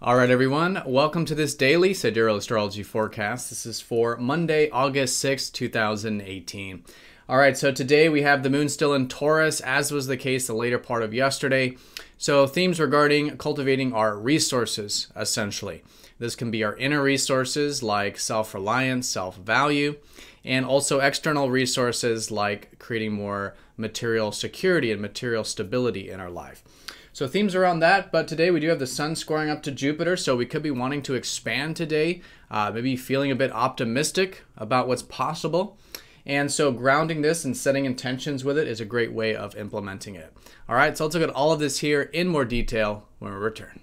All right, everyone. Welcome to this daily Sidereal Astrology forecast. This is for Monday, August 6th, 2018. All right, so today we have the moon still in Taurus, as was the case the later part of yesterday. So themes regarding cultivating our resources, essentially. This can be our inner resources like self-reliance, self-value, and also external resources like creating more material security and material stability in our life. So themes around that, but today we do have the sun squaring up to Jupiter, so we could be wanting to expand today, maybe feeling a bit optimistic about what's possible. And so grounding this and setting intentions with it is a great way of implementing it. All right, so let's look at all of this here in more detail when we return.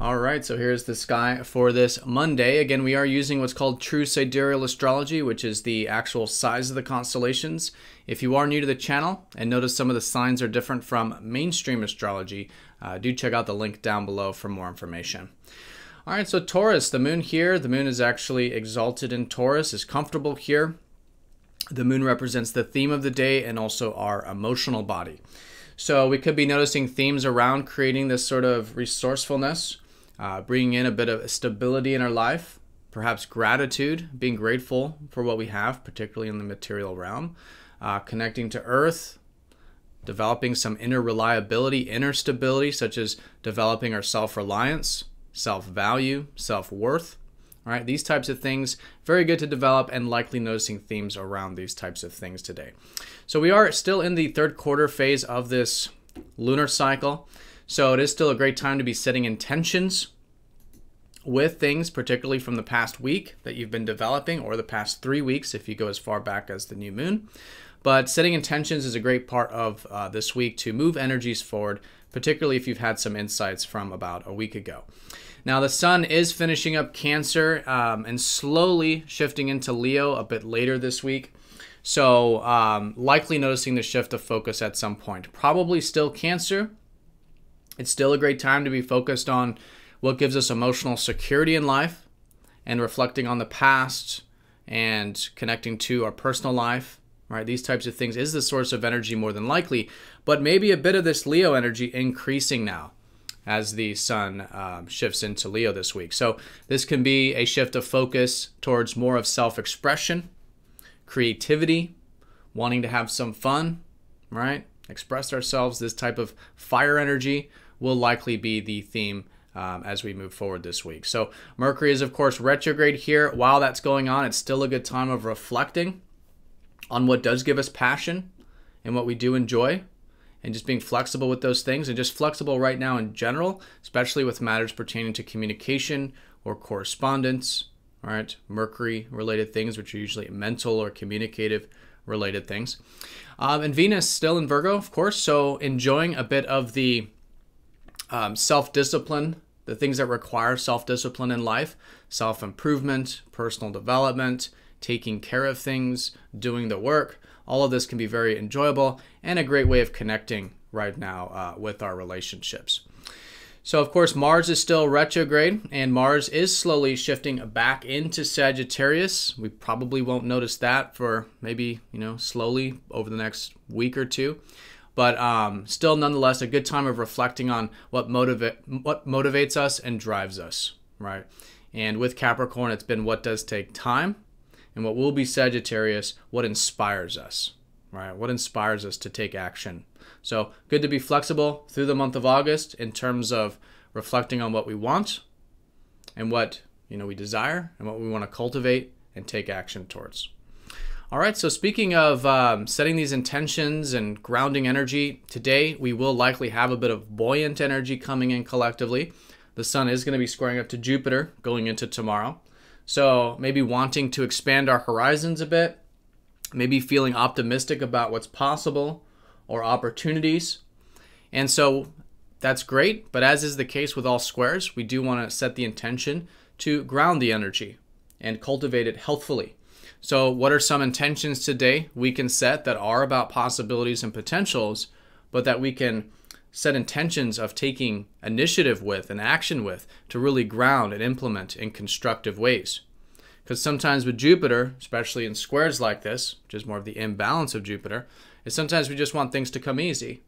All right, so here's the sky for this Monday. Again, we are using what's called true Sidereal Astrology, which is the actual size of the constellations. If you are new to the channel and notice some of the signs are different from mainstream astrology, do check out the link down below for more information. All right, so Taurus, the moon here, the moon is actually exalted in Taurus, is comfortable here. The moon represents the theme of the day and also our emotional body. So we could be noticing themes around creating this sort of resourcefulness, bringing in a bit of stability in our life, perhaps gratitude, being grateful for what we have, particularly in the material realm, connecting to earth, developing some inner reliability, inner stability, such as developing our self-reliance, self-value, self-worth. All right, these types of things, very good to develop, and likely noticing themes around these types of things today. So we are still in the third quarter phase of this lunar cycle. So it is still a great time to be setting intentions with things, particularly from the past week that you've been developing, or the past 3 weeks if you go as far back as the new moon. But setting intentions is a great part of this week to move energies forward, particularly if you've had some insights from about a week ago. Now the sun is finishing up Cancer and slowly shifting into Leo a bit later this week. So likely noticing the shift of focus at some point. Probably still Cancer. It's still a great time to be focused on what gives us emotional security in life and reflecting on the past and connecting to our personal life, right? These types of things is the source of energy more than likely, but maybe a bit of this Leo energy increasing now as the sun shifts into Leo this week. So this can be a shift of focus towards more of self-expression, creativity, wanting to have some fun, right? Express ourselves. This type of fire energy will likely be the theme as we move forward this week. So Mercury is, of course, retrograde here. While that's going on, it's still a good time of reflecting on what does give us passion and what we do enjoy, and just being flexible with those things, and just flexible right now in general, especially with matters pertaining to communication or correspondence, all right? Mercury-related things, which are usually mental or communicative-related things. And Venus still in Virgo, of course, so enjoying a bit of the self-discipline, the things that require self-discipline in life, self-improvement, personal development, taking care of things, doing the work. All of this can be very enjoyable and a great way of connecting right now with our relationships. So, of course, Mars is still retrograde, and Mars is slowly shifting back into Sagittarius. We probably won't notice that for maybe, slowly over the next week or two. But still, nonetheless, a good time of reflecting on what motivates us and drives us, right? And with Capricorn, it's been what does take time, and what will be Sagittarius, what inspires us, right? What inspires us to take action. So good to be flexible through the month of August in terms of reflecting on what we want and what we desire and what we want to cultivate and take action towards. All right, so speaking of setting these intentions and grounding energy, today we will likely have a bit of buoyant energy coming in collectively. The sun is going to be squaring up to Jupiter going into tomorrow. So maybe wanting to expand our horizons a bit, maybe feeling optimistic about what's possible or opportunities. And so that's great, but as is the case with all squares, we do want to set the intention to ground the energy and cultivate it healthfully. So what are some intentions today we can set that are about possibilities and potentials, but that we can set intentions of taking initiative with and action with to really ground and implement in constructive ways. Because sometimes with Jupiter, especially in squares like this, which is more of the imbalance of Jupiter, is sometimes we just want things to come easy,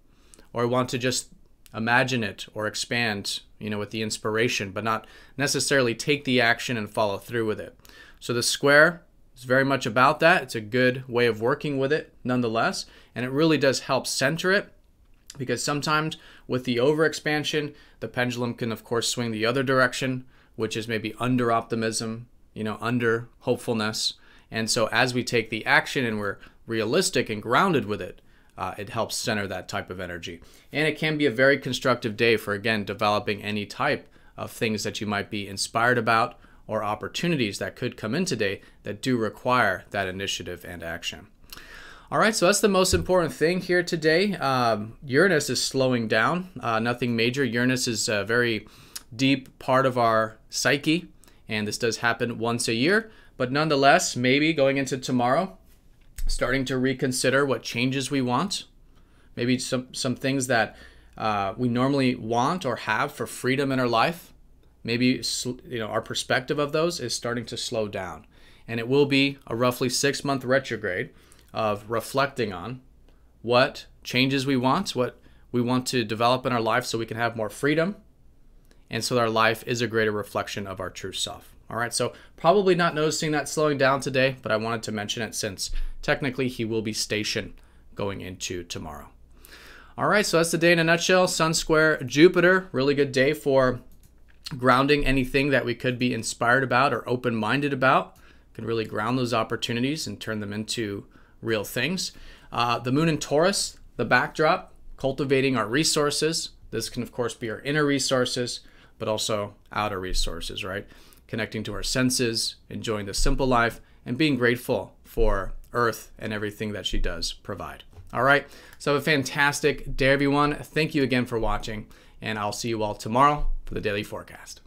or want to just imagine it or expand, with the inspiration, but not necessarily take the action and follow through with it. So the square is very much about that. It's a good way of working with it nonetheless, and it really does help center it, because sometimes with the overexpansion, the pendulum can of course swing the other direction, which is maybe under optimism, under hopefulness. And so as we take the action and we're realistic and grounded with it, it helps center that type of energy. And it can be a very constructive day for, again, developing any type of things that you might be inspired about, or opportunities that could come in today that do require that initiative and action. All right, so that's the most important thing here today. Uranus is slowing down, nothing major. Uranus is a very deep part of our psyche, and this does happen once a year. But nonetheless, maybe going into tomorrow, starting to reconsider what changes we want. Maybe some things that we normally want or have for freedom in our life. Maybe our perspective of those is starting to slow down. And it will be a roughly 6-month retrograde of reflecting on what changes we want, what we want to develop in our life so we can have more freedom, and so that our life is a greater reflection of our true self. All right, so probably not noticing that slowing down today, but I wanted to mention it since technically he will be stationed going into tomorrow. All right, so that's the day in a nutshell. Sun square Jupiter, really good day for grounding anything that we could be inspired about or open-minded about. Can really ground those opportunities and turn them into real things. The moon in Taurus, the backdrop, cultivating our resources. This can, of course, be our inner resources, but also outer resources, right? Connecting to our senses, enjoying the simple life, and being grateful for Earth and everything that she does provide. All right, so have a fantastic day, everyone. Thank you again for watching, and I'll see you all tomorrow for the daily forecast.